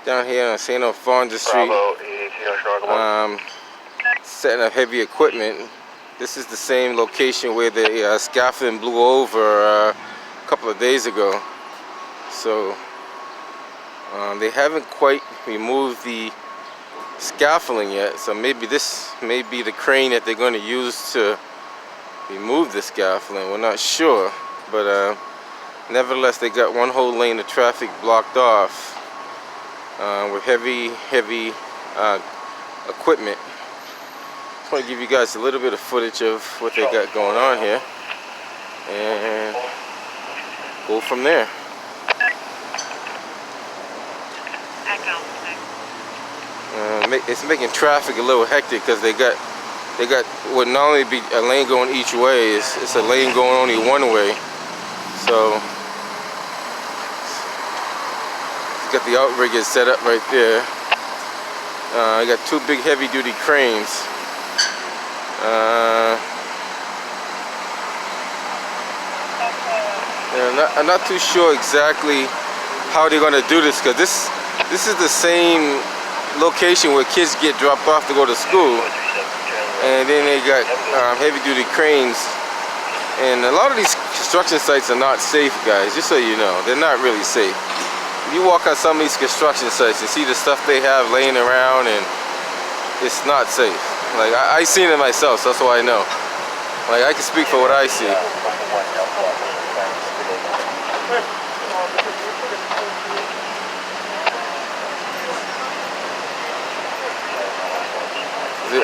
Down here on St. Alphonsus Street, setting up heavy equipment. This is the same location where the scaffolding blew over a couple of days ago. So they haven't quite removed the scaffolding yet, so maybe this may be the crane that they're going to use to remove the scaffolding. We're not sure, but nevertheless, they got one whole lane of traffic blocked off with heavy equipment. Just want to give you guys a little bit of footage of what they got going on here and go from there. It's making traffic a little hectic because they got would not only be a lane going each way, it's a lane going only one way. So got the outriggers set up right there. I got two big heavy-duty cranes. I'm not too sure exactly how they're going to do this, because this is the same location where kids get dropped off to go to school, and then they got heavy-duty cranes. And a lot of these construction sites are not safe, guys, just so you know. They're not really safe. You walk on some of these construction sites and see the stuff they have laying around, and it's not safe. Like, I seen it myself, so that's why I know. Like, I can speak for what I see.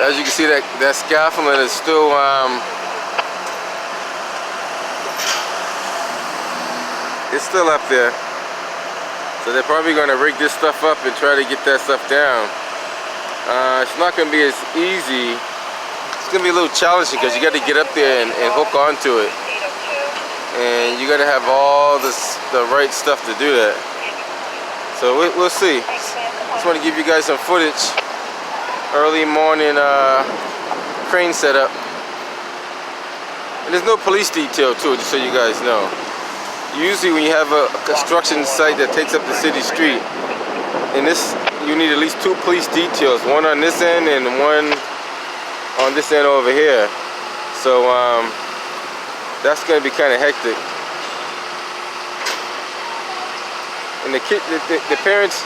As you can see, that scaffolding is still it's still up there. So they're probably going to rig this stuff up and try to get that stuff down. It's not going to be as easy. It's going to be a little challenging because you got to get up there and hook onto it. And you got to have all the right stuff to do that. So we'll see. Just want to give you guys some footage. Early morning crane setup. And there's no police detail to it, just so you guys know. Usually when you have a construction site that takes up the city street, in this you need at least two police details, one on this end and one on this end over here. So that's going to be kind of hectic. And the parents,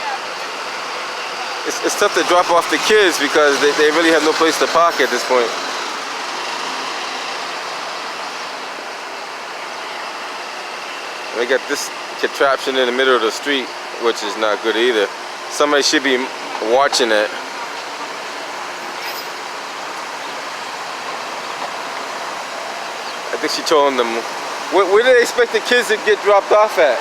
it's tough to drop off the kids because they really have no place to park at this point. They got this contraption in the middle of the street, which is not good either. Somebody should be watching it. I think she told them, where do they expect the kids to get dropped off at?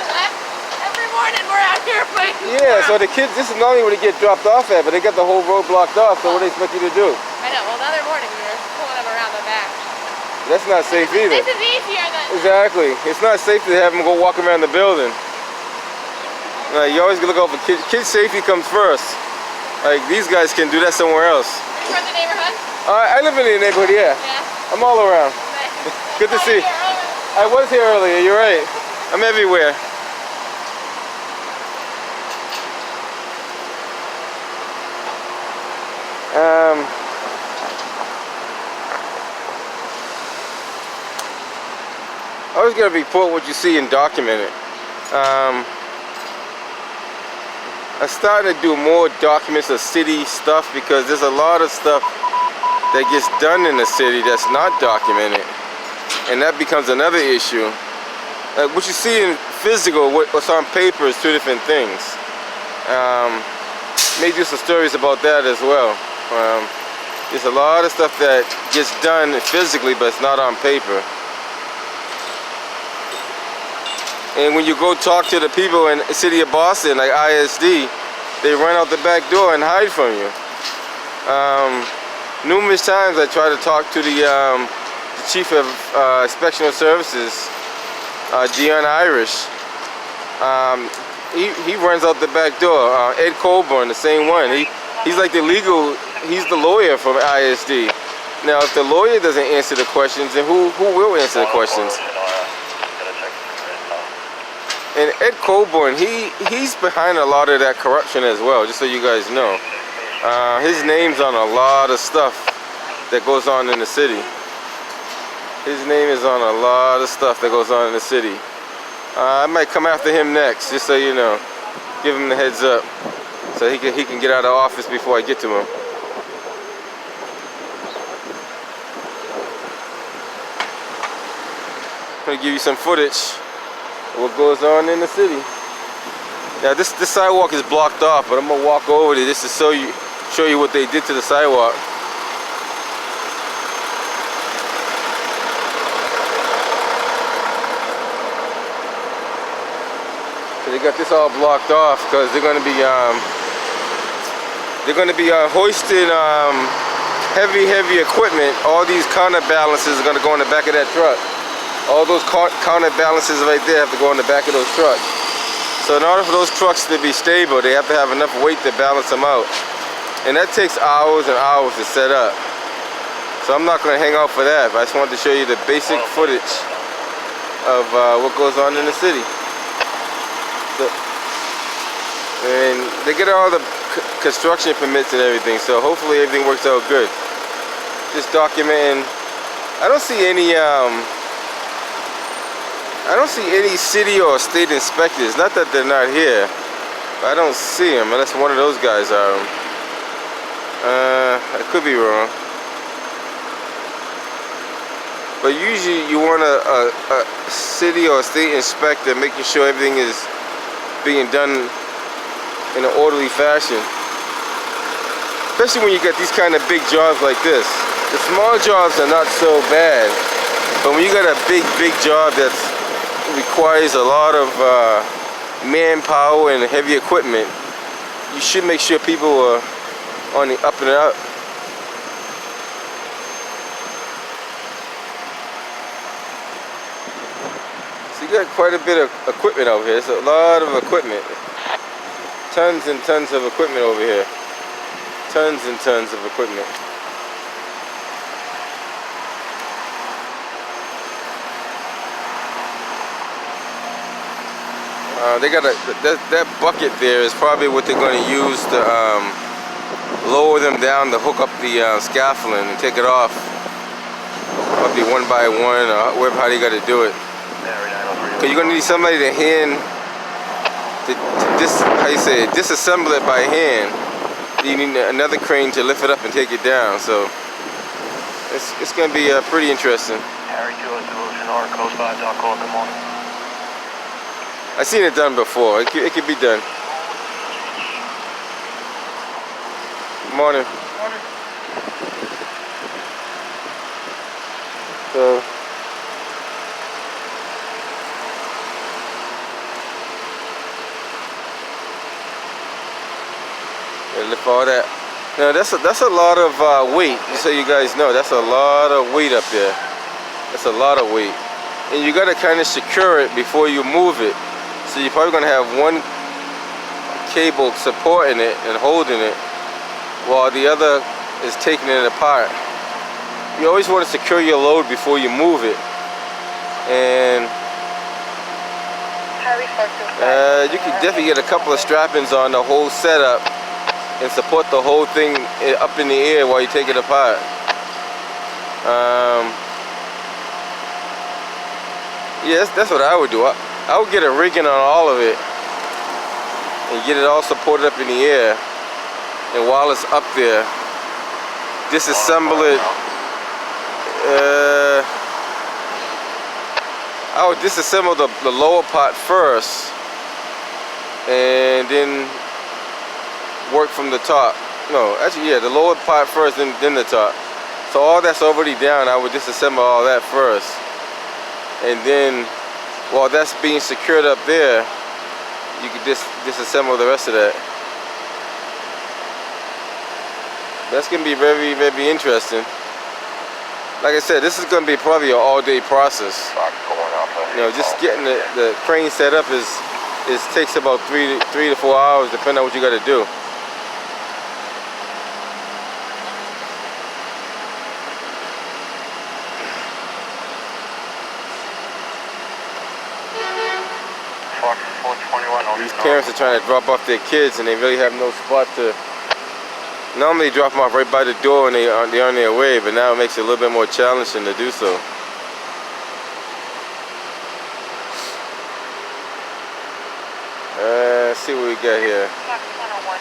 Every morning we're out here playing. Yeah, so the kids, this is not only where they get dropped off at, but they got the whole road blocked off, so what do they expect you to do? I know, well the other morning we were pulling them around the back. That's not safe either. This is easier than... Exactly. It's not safe to have them go walk around the building. Like, you always look out for kids. Kids' safety comes first. Like, these guys can do that somewhere else. You from the neighborhood? I live in the neighborhood, yeah. I'm all around. Good to see. I was here earlier, you're right. I'm everywhere. I was going to report what you see and document it. I'm starting to do more documents of city stuff because there's a lot of stuff that gets done in the city that's not documented, and that becomes another issue. What you see in physical, what's on paper is two different things. May do some stories about that as well. There's a lot of stuff that gets done physically, but it's not on paper. And when you go talk to the people in the city of Boston, like ISD, they run out the back door and hide from you. Numerous times I try to talk to the chief of inspectional services, Dion Irish. He runs out the back door. Ed Colburn, the same one. He's like he's the lawyer from ISD. Now, if the lawyer doesn't answer the questions, then who will answer the questions? And Ed Coburn, he's behind a lot of that corruption as well, just so you guys know. His name's on a lot of stuff that goes on in the city. His name is on a lot of stuff that goes on in the city. I might come after him next, just so you know. Give him the heads up, so he can get out of office before I get to him. I'm gonna give you some footage of what goes on in the city. Now this sidewalk is blocked off, but I'm gonna walk over there just to show you what they did to the sidewalk. So they got this all blocked off because they're gonna be hoisting heavy equipment. All these counterbalances are gonna go in the back of that truck. All those counterbalances right there have to go in the back of those trucks. So in order for those trucks to be stable, they have to have enough weight to balance them out. And that takes hours and hours to set up. So I'm not going to hang out for that, but I just wanted to show you the basic footage of what goes on in the city. So, and they get all the construction permits and everything, so hopefully everything works out good. Just documenting. I don't see any city or state inspectors. Not that they're not here, but I don't see them unless one of those guys are. I could be wrong. But usually you want a city or state inspector making sure everything is being done in an orderly fashion. Especially when you get these kind of big jobs like this. The small jobs are not so bad, but when you got a big job that requires a lot of manpower and heavy equipment, you should make sure people are on the up and up. So you got quite a bit of equipment over here. There's a lot of equipment. Tons and tons of equipment over here. Tons and tons of equipment. They got that bucket there is probably what they're going to use to lower them down to hook up the scaffolding and take it off. Probably one by one, or how they got to do it. Because you're going to need somebody to disassemble it by hand. You need another crane to lift it up and take it down. So it's going to be pretty interesting. Harry 202 Sonora, Coast 5, Dock Call, good morning. I've seen it done before. It could be done. Morning. Morning. So lift all that. Now that's a lot of weight. Just so you guys know, that's a lot of weight up there. That's a lot of weight, and you got to kind of secure it before you move it. So you're probably going to have one cable supporting it and holding it while the other is taking it apart. You always want to secure your load before you move it. And you can definitely get a couple of strap-ins on the whole setup and support the whole thing up in the air while you take it apart. Yeah, that's what I would do. I would get a rigging on all of it and get it all supported up in the air, and while it's up there, disassemble it. I would disassemble the lower part first and then work from the top. No, actually, yeah, the lower part first, then the top. So all that's already down, I would disassemble all that first, and then while that's being secured up there, you could disassemble the rest of that. That's going to be very, very interesting. Like I said, this is going to be probably an all-day process. You know, just getting the crane set up takes about 3 to 4 hours, depending on what you got to do. Fox parents are trying to drop off their kids and they really have no spot to. Normally drop them off right by the door and they're on their way, but now it makes it a little bit more challenging to do so. Let's see what we got here. Fox 101,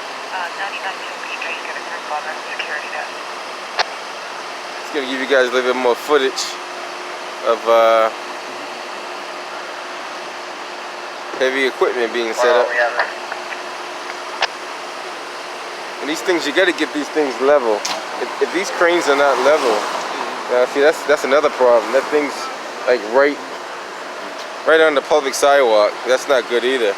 99 Silver Street, get a group on the security desk. It's gonna give you guys a little bit more footage of heavy equipment being set up. And these things, you gotta get these things level. If these cranes are not level, see that's another problem. That thing's like right on the public sidewalk. That's not good either.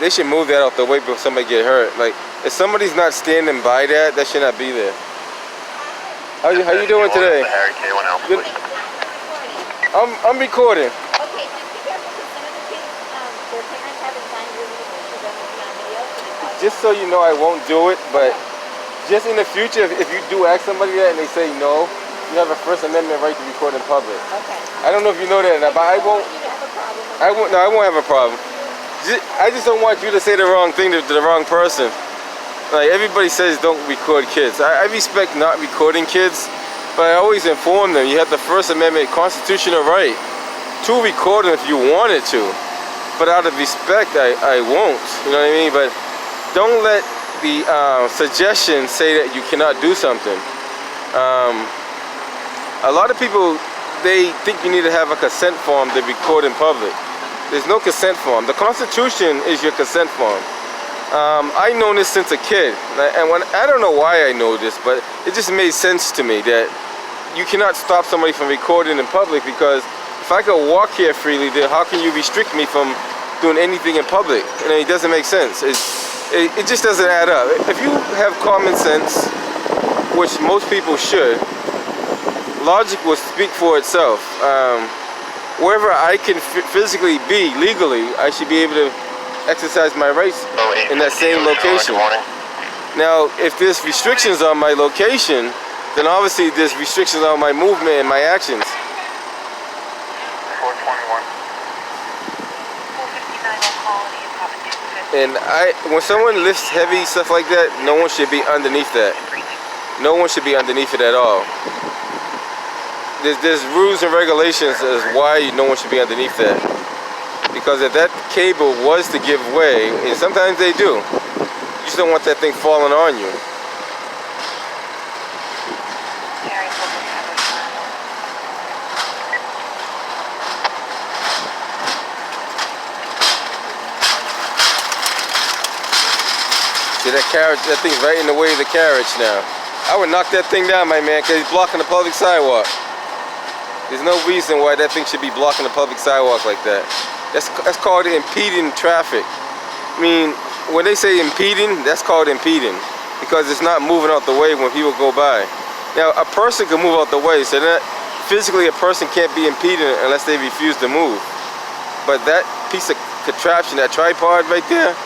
They should move that out the way before somebody get hurt. Like if somebody's not standing by that should not be there. How you doing today? Good. I'm recording. Okay, just be careful because some of the kids, their parents haven't signed your release for them to be on video. Just so you know, I won't do it, but just in the future, if you do ask somebody that and they say no, you have a First Amendment right to record in public. Okay. I don't know if you know that or not, but I won't. You don't have a problem. I won't have a problem. I just don't want you to say the wrong thing to the wrong person. Like everybody says, don't record kids. I respect not recording kids, but I always inform them you have the First Amendment constitutional right to record them if you wanted to. But out of respect, I won't. You know what I mean? But don't let the suggestion say that you cannot do something. A lot of people, they think you need to have a consent form to record in public. There's no consent form. The Constitution is your consent form. I know this since a kid, and I don't know why I know this, but it just made sense to me that you cannot stop somebody from recording in public, because if I could walk here freely, then how can you restrict me from doing anything in public? And it doesn't make sense. It just doesn't add up. If you have common sense, which most people should, logic will speak for itself. Wherever I can physically be legally, I should be able to exercise my rights in that same location. Now, if there's restrictions on my location, then obviously there's restrictions on my movement and my actions. 421. 459 Old Colony and Profit 250. And when someone lifts heavy stuff like that, no one should be underneath that. No one should be underneath it at all. There's rules and regulations as why no one should be underneath that. Because if that cable was to give way, and sometimes they do, you just don't want that thing falling on you. See that carriage, that thing's right in the way of the carriage now. I would knock that thing down, my man, because he's blocking the public sidewalk. There's no reason why that thing should be blocking the public sidewalk like that. That's called impeding traffic. I mean, when they say impeding, that's called impeding, because it's not moving out the way when people go by. Now, a person can move out the way, so that physically a person can't be impeding unless they refuse to move. But that piece of contraption, that tripod right there,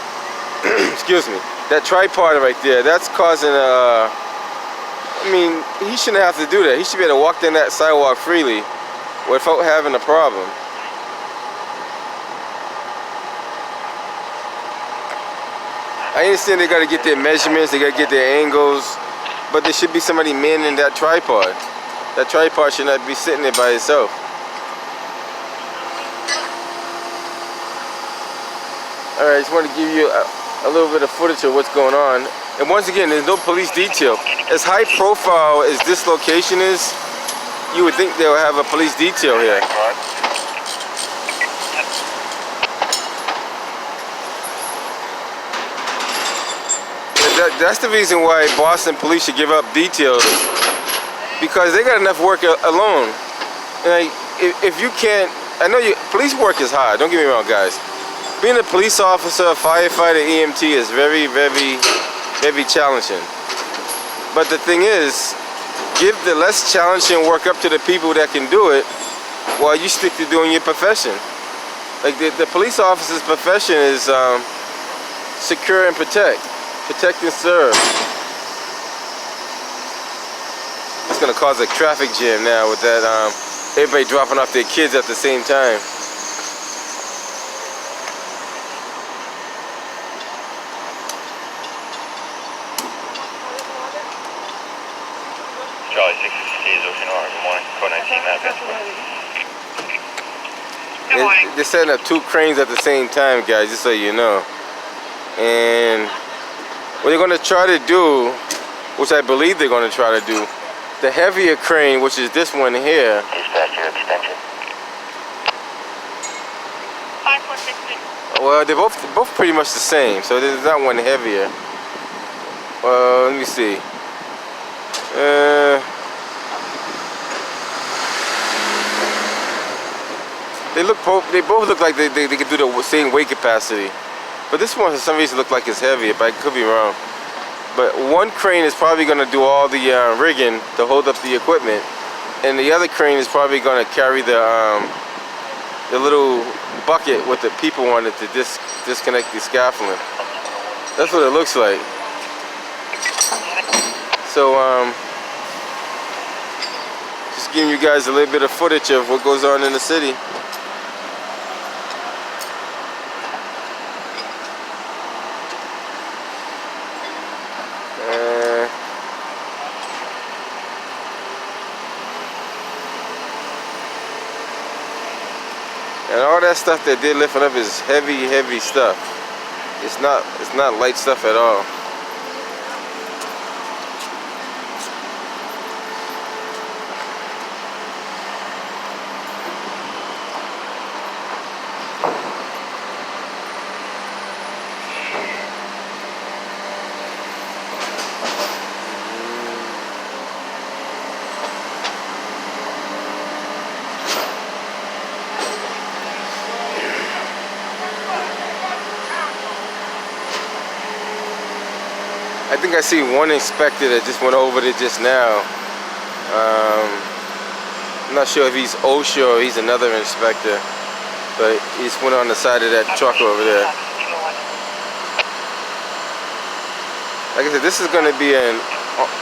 excuse me, that tripod right there, that's causing a... I mean, he shouldn't have to do that. He should be able to walk down that sidewalk freely without having a problem. I understand they got to get their measurements, they got to get their angles, but there should be somebody manning that tripod. That tripod should not be sitting there by itself. Alright, I just want to give you a little bit of footage of what's going on. And once again, there's no police detail. As high profile as this location is, you would think they'll have a police detail here. That's the reason why Boston police should give up details, because they got enough work alone. And if you can't, I know police work is hard, don't get me wrong, guys. Being a police officer, firefighter, EMT is very, very, very challenging. But the thing is, give the less challenging work up to the people that can do it while you stick to doing your profession. Like the police officer's profession is secure and protect. Protect and serve. It's gonna cause a traffic jam now with that everybody dropping off their kids at the same time. Charlie 668 Ocean R. Good morning. Code 19 manifest. Good morning. They're setting up 2 cranes at the same time, guys, just so you know. And what they're gonna try to do, which I believe they're gonna try to do, the heavier crane, which is this one here. Dispatch your extension. 5466. Well, they're both pretty much the same, so there's not one heavier. Well, let me see. They both look like they could do the same weight capacity, but this one for some reason look like it's heavier, but I could be wrong. But one crane is probably going to do all the rigging to hold up the equipment, and the other crane is probably going to carry the little bucket with the people on it to disconnect the scaffolding. That's what it looks like. So just giving you guys a little bit of footage of what goes on in the city. And all that stuff that they're lifting up is heavy stuff. It's not light stuff at all. I think I see one inspector that just went over there just now. I'm not sure if he's OSHA or he's another inspector, but he just went on the side of that truck over there. Like I said, this is going to be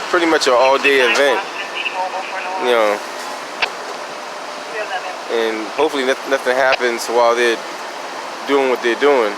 pretty much an all-day event, you know, and hopefully nothing happens while they're doing what they're doing.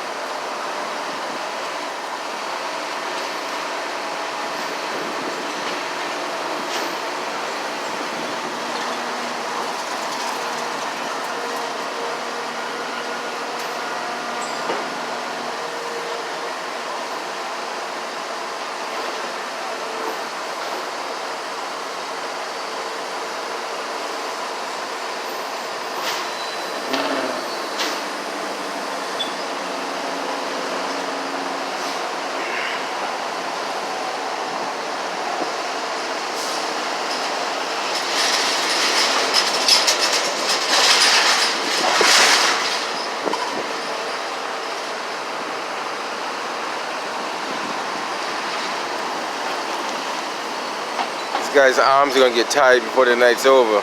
Guy's arms are gonna get tired before the night's over.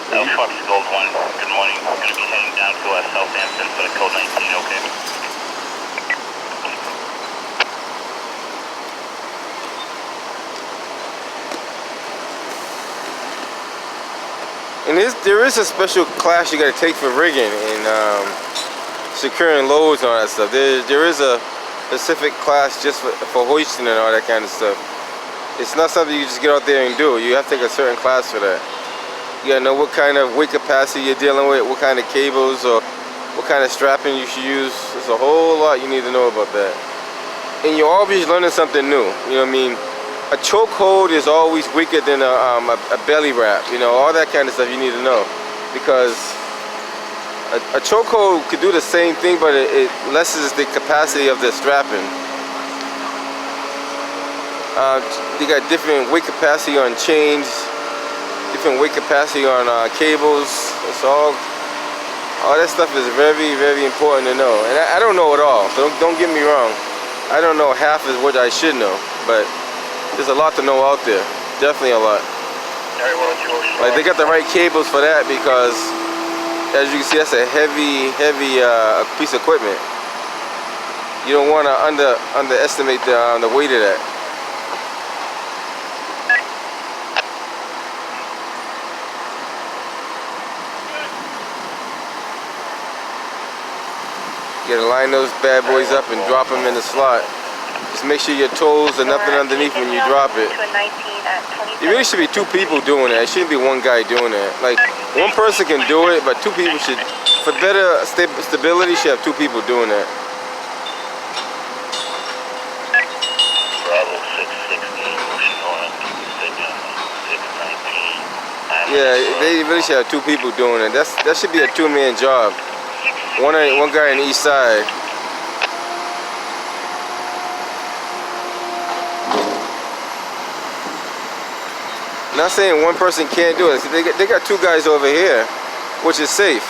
Alphonsus Gold 1, good morning. We're going to be heading down to Southampton for the code 19, okay? And there is a special class you gotta take for rigging and securing loads and all that stuff. There is a specific class just for hoisting and all that kind of stuff. It's not something you just get out there and do. You have to take a certain class for that. You gotta know what kind of weight capacity you're dealing with, what kind of cables or what kind of strapping you should use. There's a whole lot you need to know about that. And you're always learning something new. You know what I mean? A choke hold is always weaker than a belly wrap. You know, all that kind of stuff you need to know, because a choke hold could do the same thing, but it lessens the capacity of the strapping. They got different weight capacity on chains, different weight capacity on cables. It's all that stuff is very important to know. And I don't know it all, so don't get me wrong. I don't know half as what I should know, but there's a lot to know out there. Definitely a lot. Like they got the right cables for that, because as you can see, that's a heavy piece of equipment. You don't want to underestimate the weight of that. You gotta line those bad boys up and drop them in the slot. Just make sure your toes are nothing underneath when you drop it. To a 19 at 27. It really should be two people doing that. It shouldn't be one guy doing that. Like, one person can do it, but two people should, for better stability, should have two people doing that. Bravo 660, pushing on 619. Yeah, they really should have two people doing it. That should be a two-man job. One guy on each side. Not saying one person can't do it. They got two guys over here, which is safe.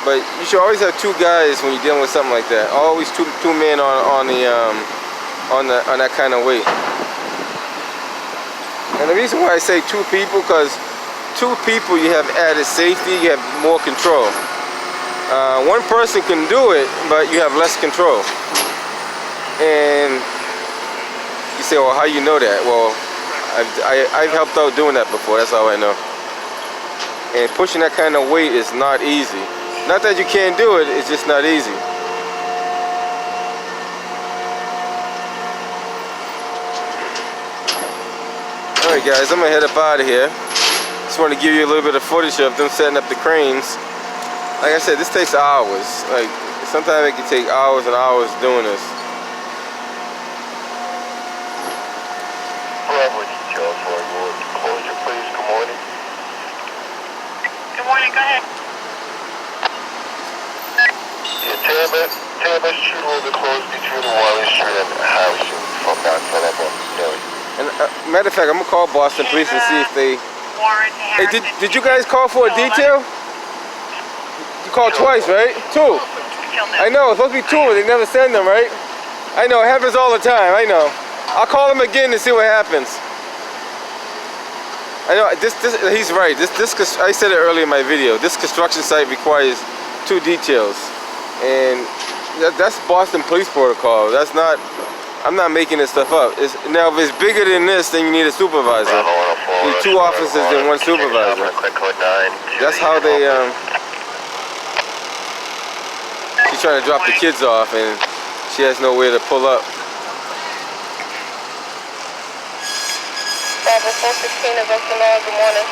But you should always have two guys when you're dealing with something like that. Always two men on that kind of weight. And the reason why I say two people, because two people you have added safety, you have more control. One person can do it, but you have less control. And you say, well, how you know that? Well, I've helped out doing that before, that's how I know. And pushing that kind of weight is not easy. Not that you can't do it, it's just not easy. Alright guys, I'm gonna head up out of here. Just want to give you a little bit of footage of them setting up the cranes. Like I said, this takes hours. Like, sometimes it can take hours and hours doing this. Closure, please. Good morning. Good morning, go ahead. Yeah, Taylor's Street will be closed between Warren Street and Harrison from now until I'm on. And matter of fact, I'm gonna call Boston Police and see if they. Warren, Hey, did you guys call for a detail? You called twice, right? Two. I know, it's supposed to be two, but they never send them, right? I know, it happens all the time, I know. I'll call them again to see what happens. I know, he's right. I said it earlier in my video. This construction site requires two details. And that's Boston Police protocol. That's not, I'm not making this stuff up. Now, if it's bigger than this, then you need a supervisor. You need two officers and one supervisor. That's how they, she's trying to drop the kids off and she has nowhere to pull up. Bravo 416 is up to now. Good morning.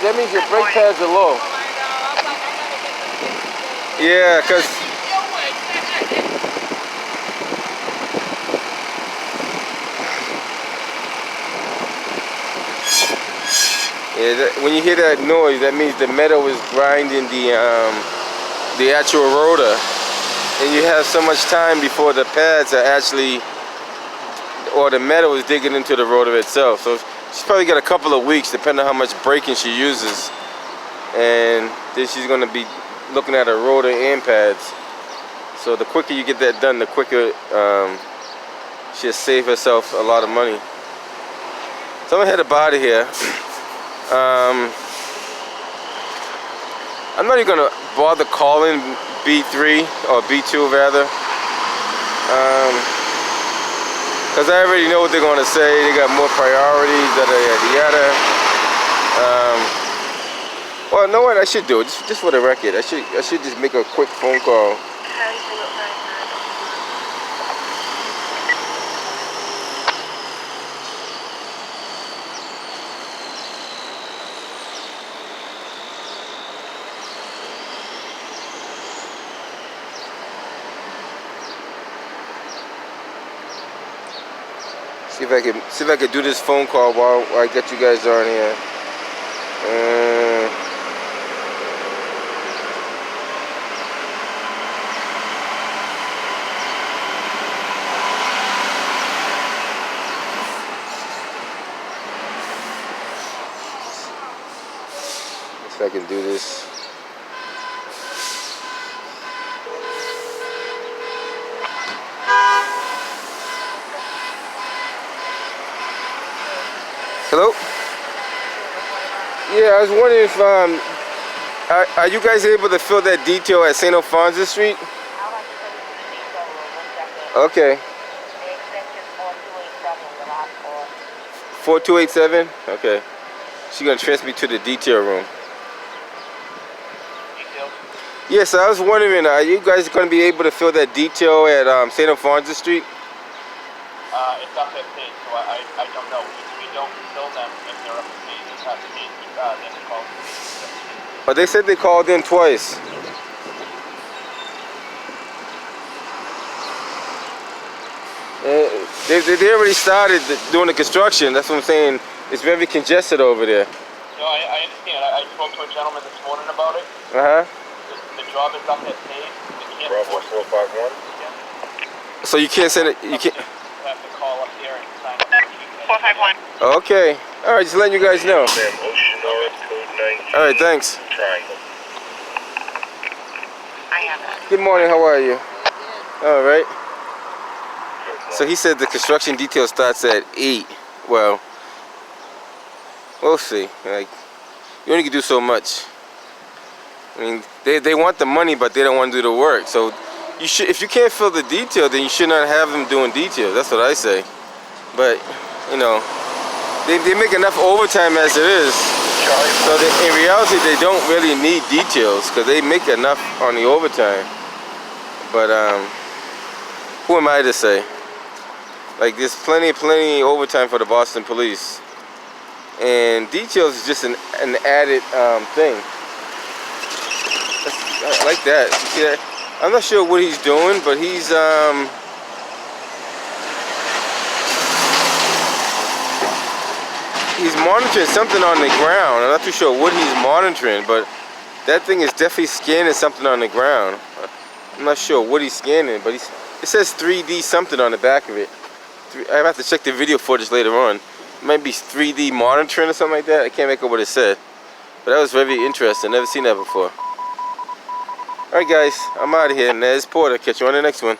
That means your brake pads are low. Yeah, because when you hear that noise, that means the metal is grinding the actual rotor, and you have so much time before the pads are actually, or the metal is digging into the rotor itself. So she's probably got a couple of weeks, depending on how much braking she uses, and then she's going to be looking at her rotor and pads. So the quicker you get that done, the quicker she'll save herself a lot of money. So I'm gonna head up out of here. I'm not even gonna bother calling B3 or B2 rather, because I already know what they're gonna say. They got more priorities, yada yada yada. Well, you know what? I should do it just for the record. I should just make a quick phone call. See if I can do this phone call while I get you guys on here. If I can do this. Hello? Yeah, I was wondering if, are you guys able to fill that detail at St. Alphonsus Street? Okay. 4287? Okay. She's gonna transfer me to the detail room. Yes, I was wondering, are you guys going to be able to fill that detail at St. Alphonsus Street? It's up at page, so I don't know. We don't fill them if they're up at page. It's up at page. Then they call it. But they said they called in twice. They already started doing the construction. That's what I'm saying. It's very congested over there. No, I understand. I spoke to a gentleman this morning about it. Uh-huh. The job is up at page. They can't force it. 451. So you can't send it. You can't. You have to call up there and sign up. 451. Okay. All right. Just letting you guys know. All right. Thanks. I have that. Good morning. How are you? All right. So he said the construction detail starts at 8. Well, we'll see. Like, you only can do so much. I mean, they want the money, but they don't want to do the work. So you should, if you can't fill the detail, then you should not have them doing detail. That's what I say. But you know, they make enough overtime as it is. So in reality, they don't really need details because they make enough on the overtime. But who am I to say? Like, there's plenty overtime for the Boston police, and details is just an added thing. I like that. You see that? I'm not sure what he's doing, but he's monitoring something on the ground. I'm not too sure what he's monitoring, but that thing is definitely scanning something on the ground. I'm not sure what he's scanning, but it says 3D something on the back of it. I have to check the video footage later on. It might be 3D monitoring or something like that. I can't make out what it said. But that was very interesting. Never seen that before. Alright guys, I'm out of here. Nez Porter. Catch you on the next one.